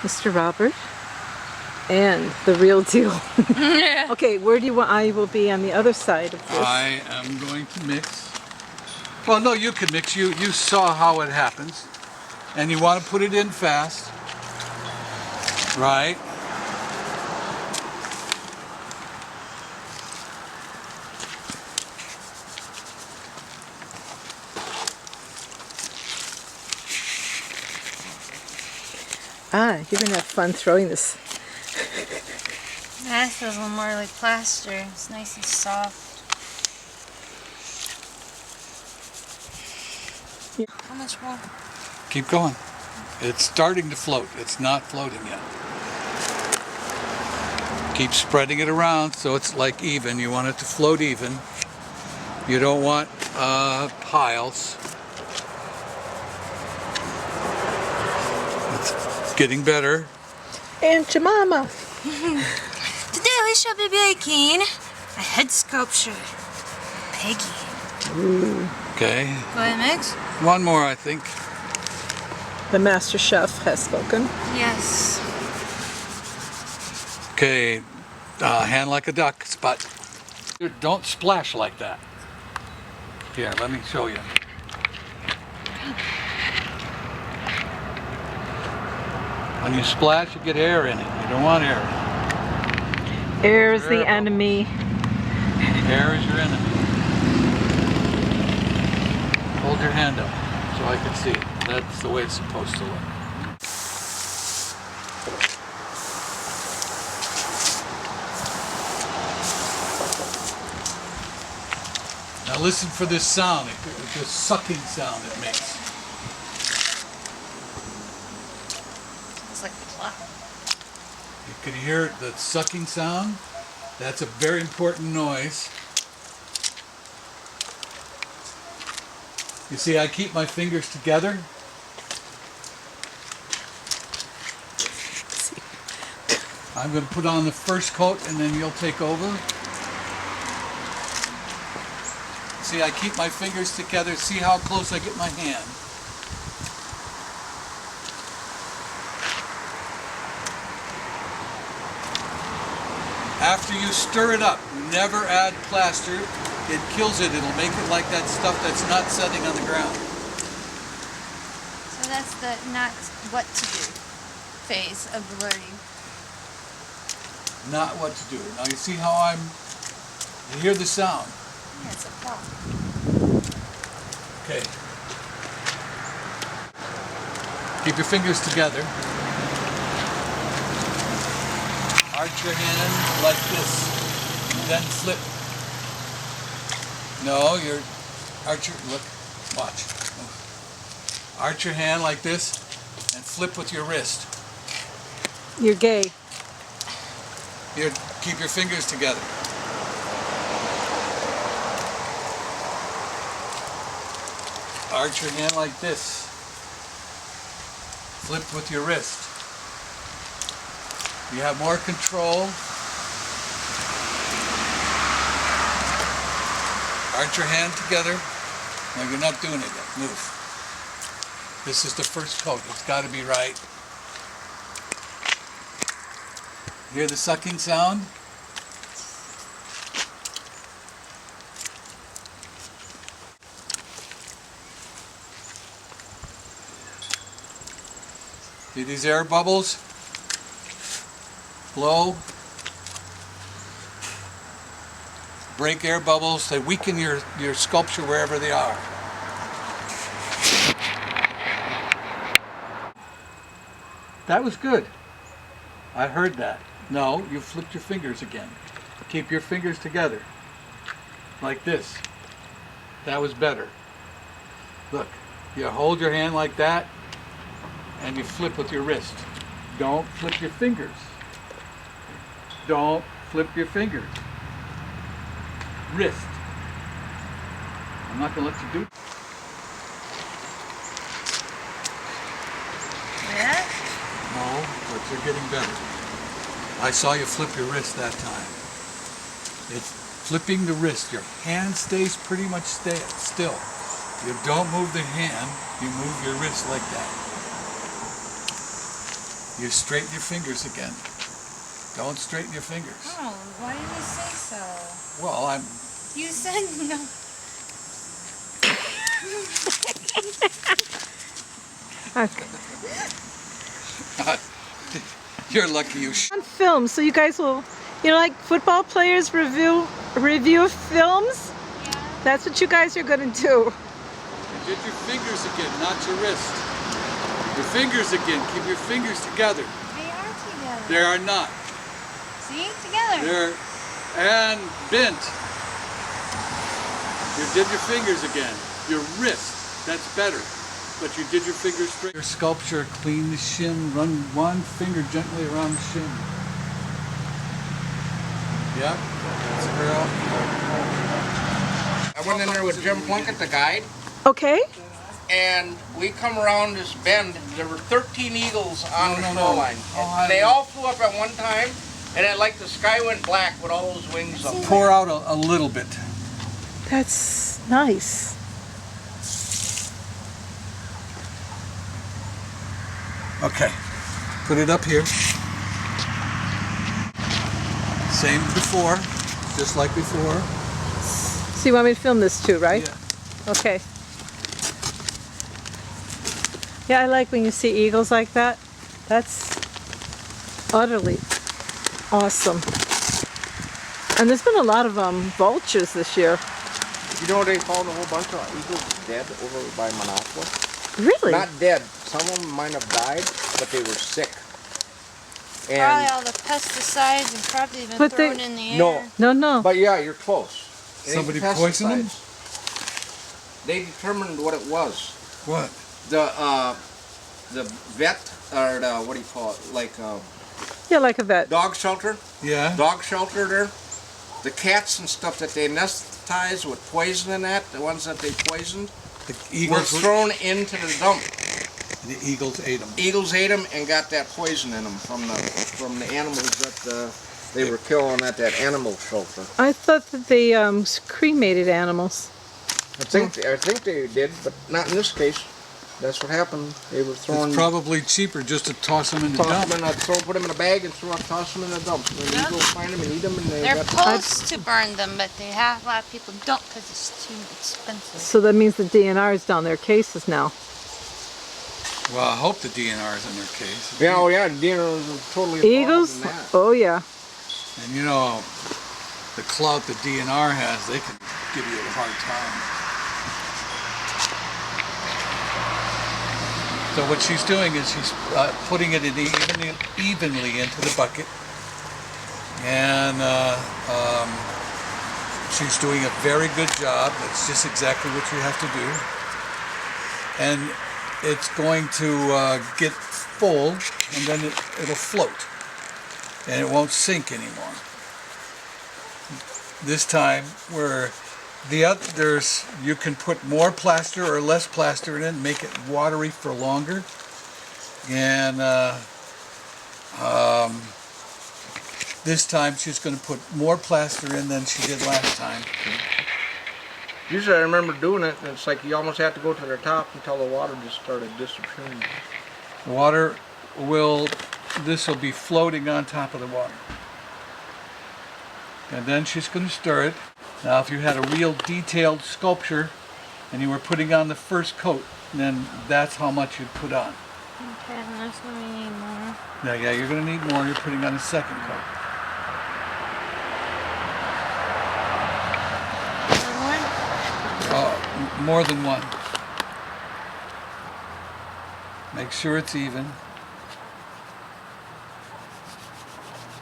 Mr. Robert, and the real deal. Yeah. Okay, where do you want I will be on the other side of this? I am going to mix. Well, no, you can mix. You saw how it happens. And you want to put it in fast. Right? Ah, you're gonna have fun throwing this. That feels a little more like plaster. It's nice and soft. Yeah. How much more? Keep going. It's starting to float. It's not floating yet. Keep spreading it around so it's like even. You want it to float even. You don't want piles. It's getting better. And Jemima. Today we shall be making a head sculpture. Peggy. Ooh. Okay. Go ahead, mix. One more, I think. The master chef has spoken. Yes. Okay. Hand like a duck, Spot. Don't splash like that. Here, let me show you. When you splash, you get air in it. You don't want air in it. Air is the enemy. Air is your enemy. Hold your hand up so I can see it. That's the way it's supposed to look. Now listen for this sound, this sucking sound it makes. It's like plop. You can hear the sucking sound. That's a very important noise. You see, I keep my fingers together. I'm going to put on the first coat and then you'll take over. See, I keep my fingers together. See how close I get my hand. After you stir it up, never add plaster. It kills it. It'll make it like that stuff that's not setting on the ground. So that's the not what to do phase of the learning. Not what to do. Now you see how you hear the sound. Yeah, it's a plop. Okay. Keep your fingers together. Arch your hand like this. Then flip. No, you're look, watch. Arch your hand like this and flip with your wrist. You're gay. Here, keep your fingers together. Arch your hand like this. Flip with your wrist. You have more control. Arch your hand together. No, you're not doing it yet. Move. This is the first coat. It's got to be right. Hear the sucking sound? See these air bubbles? Blow. Break air bubbles. They weaken your sculpture wherever they are. That was good. I heard that. No, you flipped your fingers again. Keep your fingers together. Like this. That was better. Look, you hold your hand like that and you flip with your wrist. Don't flip your fingers. Don't flip your fingers. Wrist. I'm not going to let you do it. Yeah? No, but you're getting better. I saw you flip your wrist that time. It's flipping the wrist. Your hand stays pretty much still. You don't move the hand, you move your wrist like that. You straighten your fingers again. Don't straighten your fingers. Oh, why did you say so? Well, I'm... You said no. Okay. You're lucky you... On film, so you guys will, you know, like football players review films? Yeah. That's what you guys are going to do. You did your fingers again, not your wrist. Your fingers again. Keep your fingers together. They are together. They are not. See? Together. They're and bent. You did your fingers again. Your wrist. That's better. But you did your fingers straight. Your sculpture, clean the shin. Run one finger gently around the shin. Yep. That's a girl. I went in there with Jim Plunkett, the guide, Okay. and we come around this bend. There were 13 eagles on the no. shoreline. Oh, They all flew up at one time, and it like the sky went black with all those wings up. Pour out a little bit. That's nice. Okay. Put it up here. Same before. Just like before. So you want me to film this too, right? Yeah. Okay. Yeah, I like when you see eagles like that. That's utterly awesome. And there's been a lot of vultures this year. You know they found a whole bunch of eagles dead over by Minneapolis? Really? Not dead. Some of them might have died, but they were sick. Probably And all the pesticides and probably been But they- thrown in the air. No. No. But yeah, you're close. It ain't Somebody the poisoned them? pesticides. They determined what it was. What? The vet, or the, what do you call it, like Yeah, like a vet. dog shelter? Yeah. Dog shelter there. The cats and stuff that they anesthetize with poison in that, the ones that they poisoned, The were eagles. thrown into the dump. The eagles ate them. Eagles ate them and got that poison in them from the animals that they were killing at that animal shelter. I thought that they cremated animals. I think they did, but not in this case. That's what happened. They were throwing. It's probably cheaper just to toss them in the dump. Put them in a bag and toss them in a dump. And Yeah. eagles find them and eat them, and they They're got supposed to burn them, but they have a lot of people don't because it's too expensive. So that means the DNR is down their cases now. Well, I hope the DNR is in their case. Yeah, oh yeah, dinner was totally involved Eagles? in that. Oh yeah. And you know, the clout the DNR has, they can give you a hard time. So what she's doing is she's putting it in evenly into the bucket. And she's doing a very good job. That's just exactly what you have to do. And it's going to get full, and then it'll float. And it won't sink anymore. This time, where the others, you can put more plaster or less plaster in it and make it watery for longer. And this time she's going to put more plaster in than she did last time. Usually I remember doing it, and it's like you almost have to go to the top until the water just started disappearing. Water this will be floating on top of the water. And then she's going to stir it. Now if you had a real detailed sculpture and you were putting on the first coat, then that's how much you'd put on. Okay, that's what we need more. Yeah, you're going to need more. You're putting on a second coat. More than one. Make sure it's even.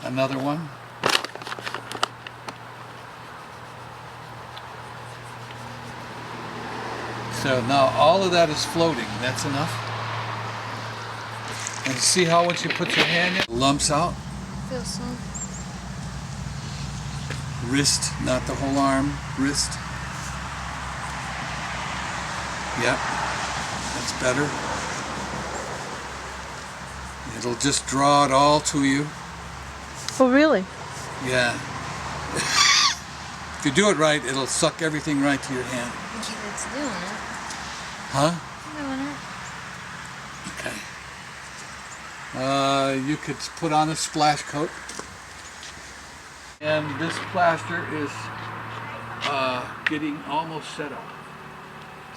Another one. So now all of that is floating. That's enough. And see how once you put your hand in, it lumps out. Feel some. Wrist, not the whole arm. Wrist. Yep, that's better. It'll just draw it all to you. Oh really? Yeah. If you do it right, it'll suck everything right to your hand. It's doing it. Huh? Doing it. Okay. You could put on a splash coat. And this plaster is getting almost set up.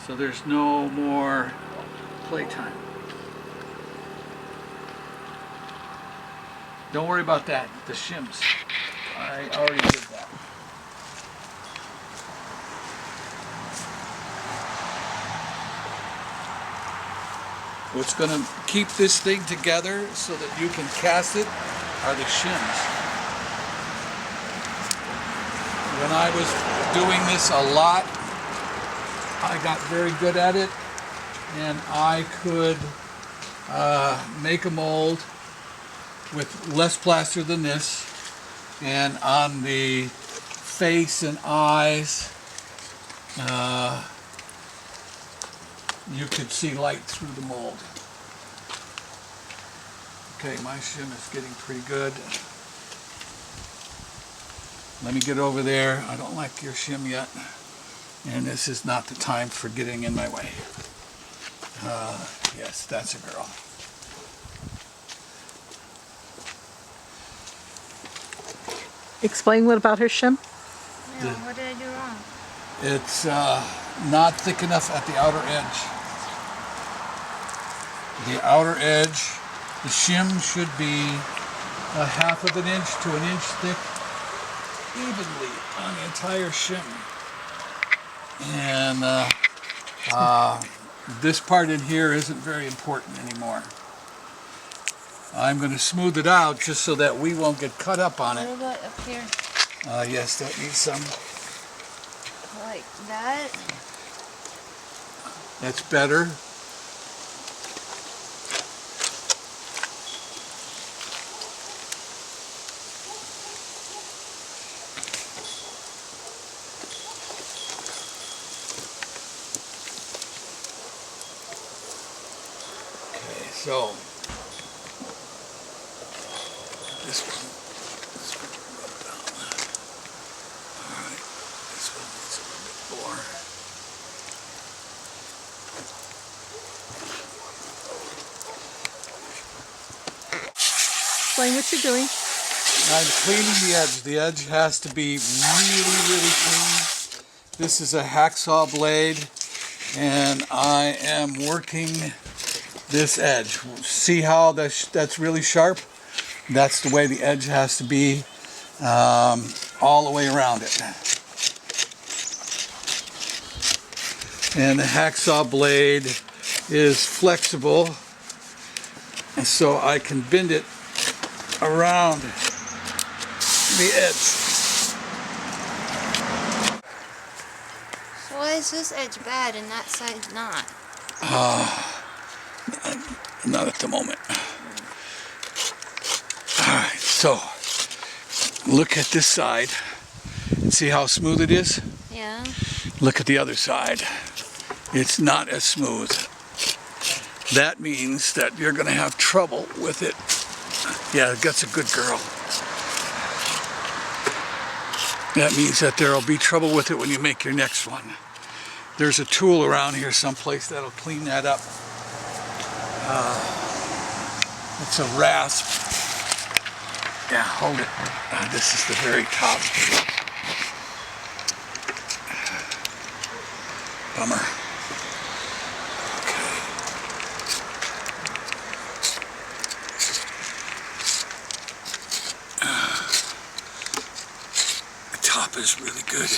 So there's no more playtime. Don't worry about that, the shims. I already did that. What's going to keep this thing together so that you can cast it are the shims. When I was doing this a lot, I got very good at it, and I could make a mold with less plaster than this, and on the face and eyes you could see light through the mold. Okay, my shim is getting pretty good. Let me get over there. I don't like your shim yet, and this is not the time for getting in my way. Yes, that's a girl. Explain what about her shim? No, what did I do wrong? It's not thick enough at the outer edge. The outer edge, the shim should be a half of an inch to an inch thick evenly on the entire shim. And this part in here isn't very important anymore. I'm going to smooth it out just so that we won't get cut up on What it. about up here? Yes, that needs some. Like that? That's better. Okay, so this one rub down. All right, this one needs a little bit more. Explain what you're doing. I'm cleaning the edge. The edge has to be really, really clean. This is a hacksaw blade, and I am working this edge. See how that's really sharp? That's the way the edge has to be all the way around it. And the hacksaw blade is flexible, and so I can bend it around the edge. So why is this edge bad and that side not? Not at the moment. Alright, so look at this side and see how smooth it is? Yeah. Look at the other side. It's not as smooth. That means that you're going to have trouble with it. Yeah, that's a good girl. That means that there will be trouble with it when you make your next one. There's a tool around here someplace that'll clean that up. It's a rasp. Yeah, hold it. This is the very top. Bummer. Top is really good.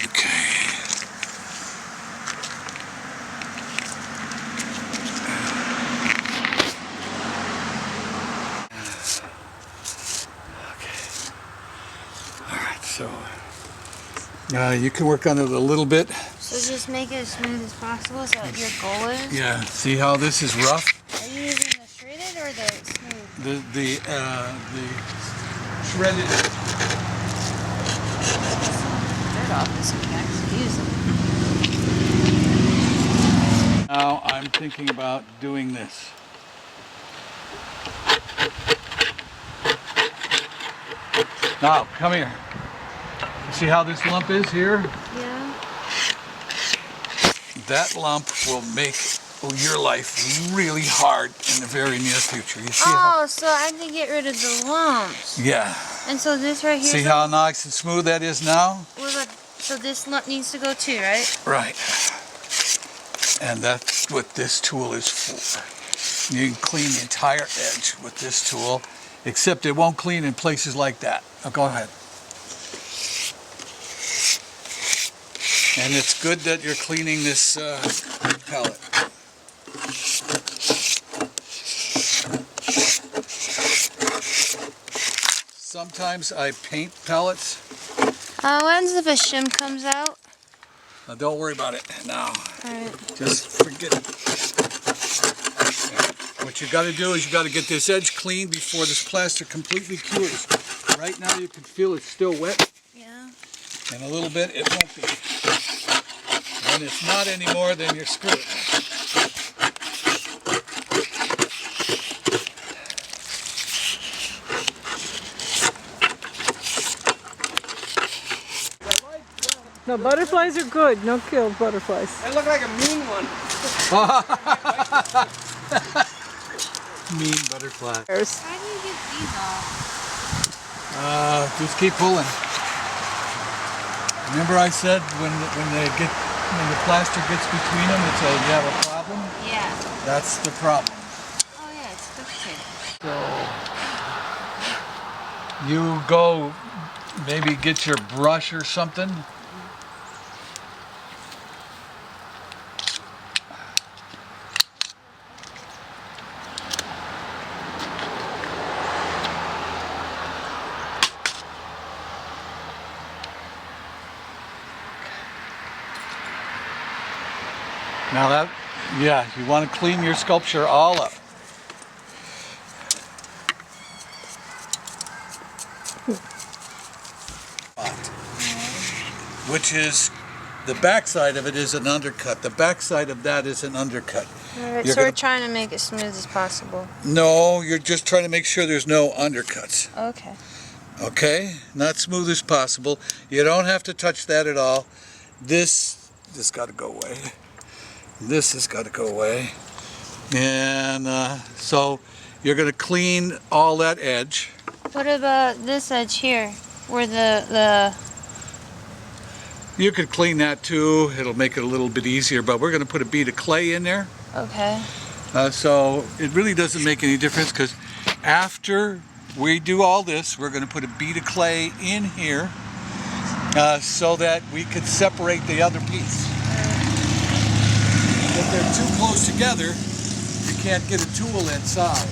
Okay. Okay. All right, so you can work on it a little bit. So just make it as smooth as possible. Is that what your goal is? Yeah, see how this is rough? Are you using the shredded or the smooth? The shredded. Dirt off so you can actually use them. Now I'm thinking about doing this. Now, come here. See how this lump is here? Yeah. That lump will make your life really hard in the very near future. You see how? Oh, so I need to get rid of the lumps. Yeah. And so this right here. See how nice and smooth that is now? So this nut needs to go too, right? Right. And that's what this tool is for. You can clean the entire edge with this tool, except it won't clean in places like that. Now go ahead. And it's good that you're cleaning this palette. Sometimes I paint palettes. What happens if a shim comes out? Now don't worry about it now. Alright. Just forget it. What you got to do is you got to get this edge clean before this plaster completely cures. Right now you can feel it's still wet. Yeah. In a little bit it won't be. When it's not anymore, then you're screwed. No, butterflies are good. No kill butterflies. They look like a mean one. Mean butterfly. How do you get these off? Just keep pulling. Remember I said when the plaster gets between them, it's you have a problem? Yeah. That's the problem. Oh yeah, it's quick tape. So you go maybe get your brush or something. Now that, yeah, you want to clean your sculpture all up. Which is, the backside of it is an undercut. The backside of that is an undercut. Alright, You're so we're gonna- trying to make it smooth as possible. No, you're just trying to make sure there's no undercuts. Okay. Okay? Not smooth as possible. You don't have to touch that at all. This got to go away. This has got to go away. And so you're going to clean all that edge. What about this edge here? Where the You could clean that too. It'll make it a little bit easier, but we're going to put a bead of clay in there. okay. So it really doesn't make any difference because after we do all this, we're going to put a bead of clay in here so that we could separate the other piece. If they're too close together, you can't get a tool inside.